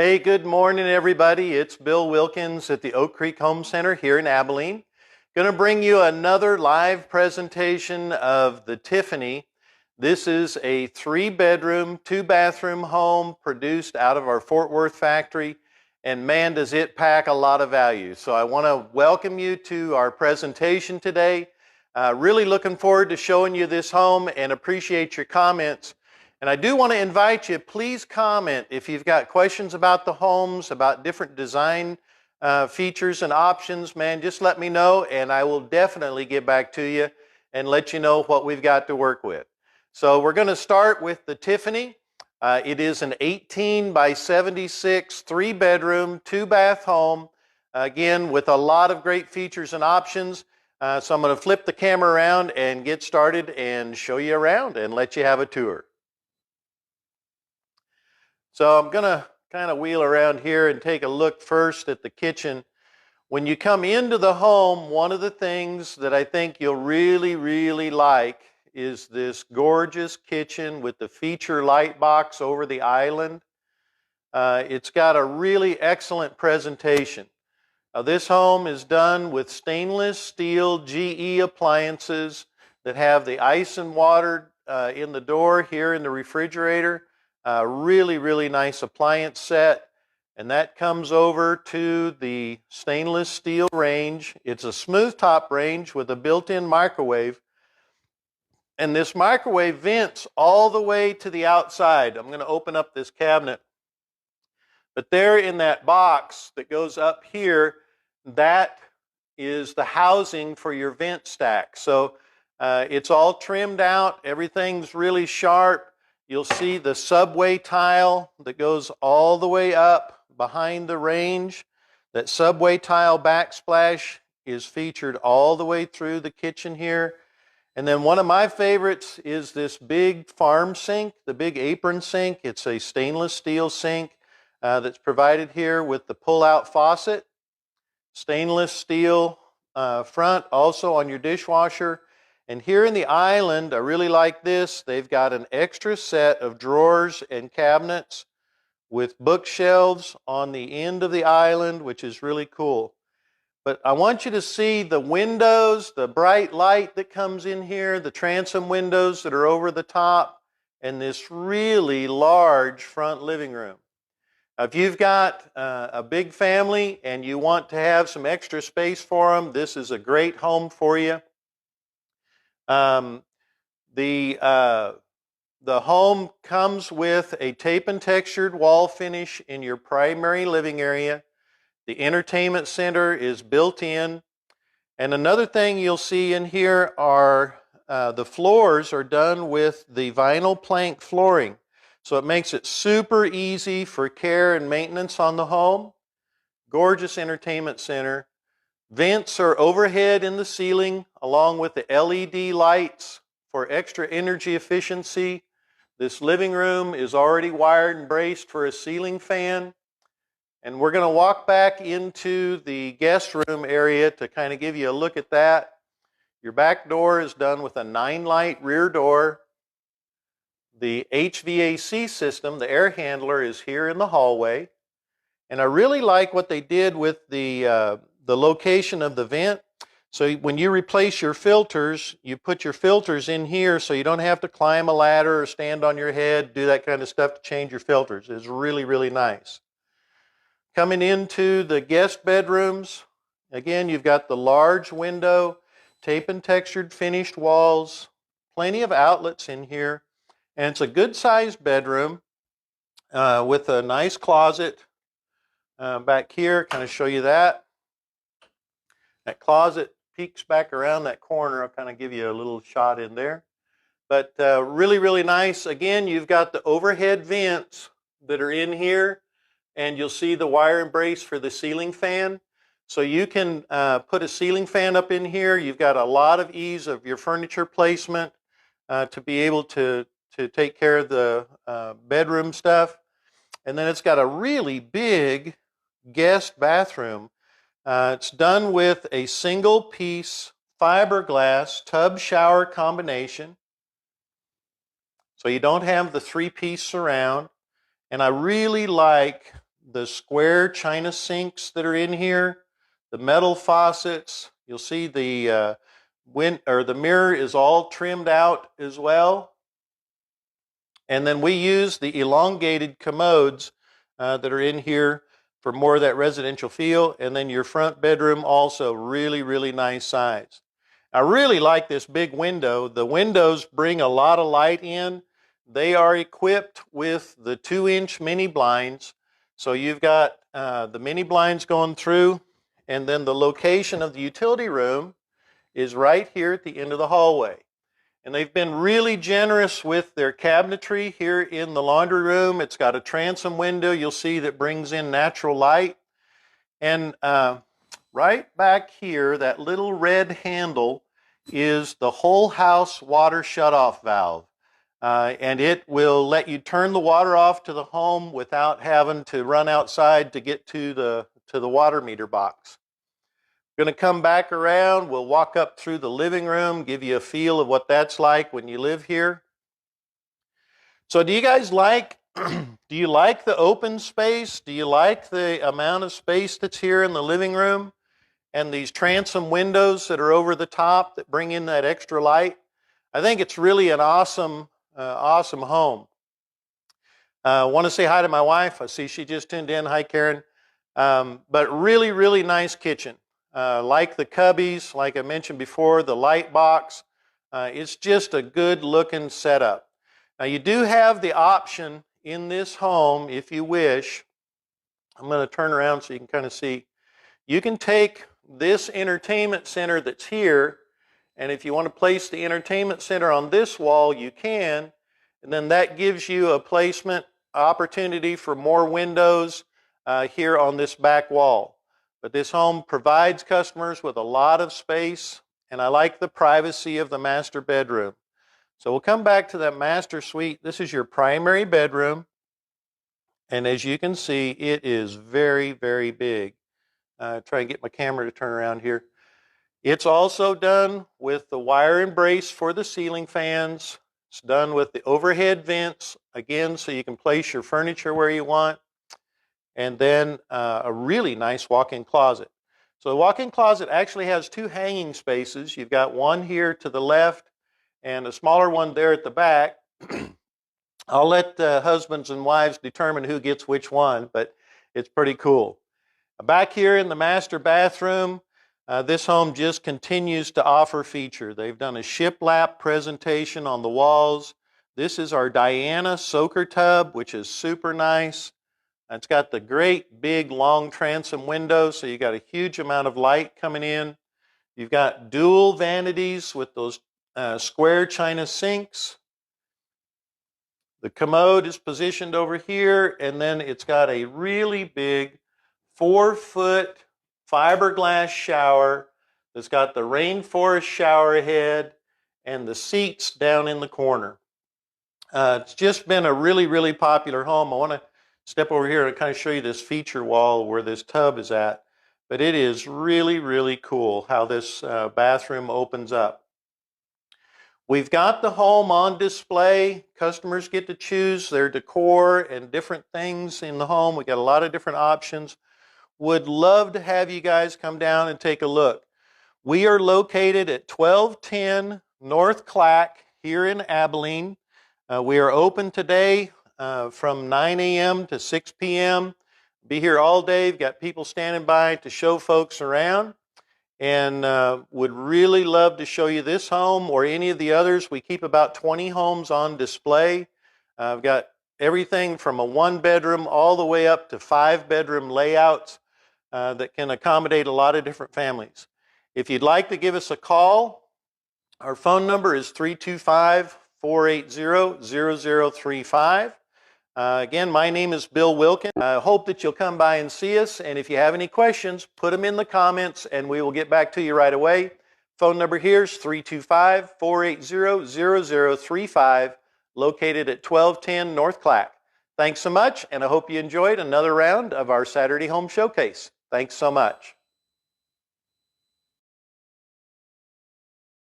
Hey, good morning, everybody. It's Bill Wilkins at the Oak Creek Home Center here in Abilene. Going to bring you another live presentation of the Tiffany. This is a 3-bedroom, 2-bathroom home produced out of our Fort Worth factory, and man, does it pack a lot of value. So I want to welcome you to our presentation today. Really looking forward to showing you this home and appreciate your comments. And I do want to invite you, please comment if you've got questions about the homes, about different design features and options. Man, just let me know and I will definitely get back to you and let you know what we've got to work with. So we're going to start with the Tiffany. It is an 18 by 76, 3-bedroom, 2-bath home, again with a lot of great features and options. So I'm going to flip the camera around and get started and show you around and let you have a tour. So I'm going to kind of wheel around here and take a look first at the kitchen. When you come into the home, one of the things that I think you'll really like is this gorgeous kitchen with the feature light box over the island. It's got a really excellent presentation. This home is done with stainless steel GE appliances that have the ice and water in the door here in the refrigerator. Really nice appliance set, and that comes over to the stainless steel range. It's a smooth top range with a built-in microwave, and this microwave vents all the way to the outside. I'm going to open up this cabinet, but there in that box that goes up here, that is the housing for your vent stack. So it's all trimmed out, everything's really sharp. You'll see the subway tile that goes all the way up behind the range. That subway tile backsplash is featured all the way through the kitchen here. And then one of my favorites is this big farm sink, the big apron sink. It's a stainless steel sink that's provided here with the pull-out faucet. Stainless steel front also on your dishwasher. And here in the island, I really like this. They've got an extra set of drawers and cabinets with bookshelves on the end of the island, which is really cool. But I want you to see the windows, the bright light that comes in here, the transom windows that are over the top, and this really large front living room. If you've got a big family and you want to have some extra space for them, this is a great home for you. The home comes with a tape and textured wall finish in your primary living area. The entertainment center is built in. And another thing you'll see in here are the floors are done with the vinyl plank flooring. So it makes it super easy for care and maintenance on the home. Gorgeous entertainment center. Vents are overhead in the ceiling along with the LED lights for extra energy efficiency. This living room is already wired and braced for a ceiling fan. And we're going to walk back into the guest room area to kind of give you a look at that. Your back door is done with a 9-light rear door. The HVAC system, the air handler, is here in the hallway. And I really like what they did with the location of the vent. So when you replace your filters, you put your filters in here so you don't have to climb a ladder or stand on your head, do that kind of stuff to change your filters. It's really nice. Coming into the guest bedrooms, again, you've got the large window, tape and textured finished walls, plenty of outlets in here, and it's a good-sized bedroom with a nice closet back here. Kind of show you that. That closet peeks back around that corner. I'll kind of give you a little shot in there. But really nice. Again, you've got the overhead vents that are in here, and you'll see the wire and brace for the ceiling fan. So you can put a ceiling fan up in here. You've got a lot of ease of your furniture placement to be able to take care of the bedroom stuff. And then it's got a really big guest bathroom. It's done with a single piece fiberglass tub shower combination. So you don't have the 3-piece surround. And I really like the square china sinks that are in here, the metal faucets. You'll see the the mirror is all trimmed out as well. And then we use the elongated commodes that are in here for more of that residential feel. And then your front bedroom also really, really nice size. I really like this big window. The windows bring a lot of light in. They are equipped with the 2-inch mini blinds. So you've got the mini blinds going through, and then the location of the utility room is right here at the end of the hallway. And they've been really generous with their cabinetry here in the laundry room. It's got a transom window, you'll see, that brings in natural light. And right back here, that little red handle is the whole house water shutoff valve. And it will let you turn the water off to the home without having to run outside to get to the water meter box. Going to come back around. We'll walk up through the living room, give you a feel of what that's like when you live here. So do you guys like, do you like the open space? Do you like the amount of space that's here in the living room? And these transom windows that are over the top that bring in that extra light? I think it's really an awesome, awesome home. I want to say hi to my wife. I see she just tuned in. Hi, Karen. But really, really nice kitchen. Like the cubbies, like I mentioned before, the light box. It's just a good looking setup. Now you do have the option in this home, if you wish. I'm going to turn around so you can kind of see. You can take this entertainment center that's here, and if you want to place the entertainment center on this wall, you can. And then that gives you a placement opportunity for more windows here on this back wall. But this home provides customers with a lot of space, and I like the privacy of the master bedroom. So we'll come back to that master suite. This is your primary bedroom, and as you can see, it is very, very big. Try and get my camera to turn around here. It's also done with the wire and brace for the ceiling fans. It's done with the overhead vents, again, so you can place your furniture where you want. And then a really nice walk-in closet. So the walk-in closet actually has 2 hanging spaces. You've got one here to the left and a smaller one there at the back. I'll let husbands and wives determine who gets which one, but it's pretty cool. Back here in the master bathroom, this home just continues to offer feature. They've done a shiplap presentation on the walls. This is our Diana soaker tub, which is super nice. It's got the great big long transom window, so you got a huge amount of light coming in. You've got dual vanities with those square china sinks. The commode is positioned over here, and then it's got a really big 4-foot fiberglass shower that's got the rainforest shower head and the seats down in the corner. It's just been a really, really popular home. I want to step over here and kind of show you this feature wall where this tub is at. But it is really, really cool how this bathroom opens up. We've got the home on display. Customers get to choose their decor and different things in the home. We've got a lot of different options. Would love to have you guys come down and take a look. We are located at 1210 North Clack here in Abilene. We are open today from 9 a.m. to 6 p.m. Be here all day. We've got people standing by to show folks around, and would really love to show you this home or any of the others. We keep about 20 homes on display. I've got everything from a 1-bedroom all the way up to 5-bedroom layouts that can accommodate a lot of different families. If you'd like to give us a call, our phone number is 325-480-0035. Again, my name is Bill Wilkin. I hope that you'll come by and see us, and if you have any questions, put them in the comments and we will get back to you right away. Phone number here is 325-480-0035, located at 1210 North Clack. Thanks so much, and I hope you enjoyed another round of our Saturday Home Showcase. Thanks so much.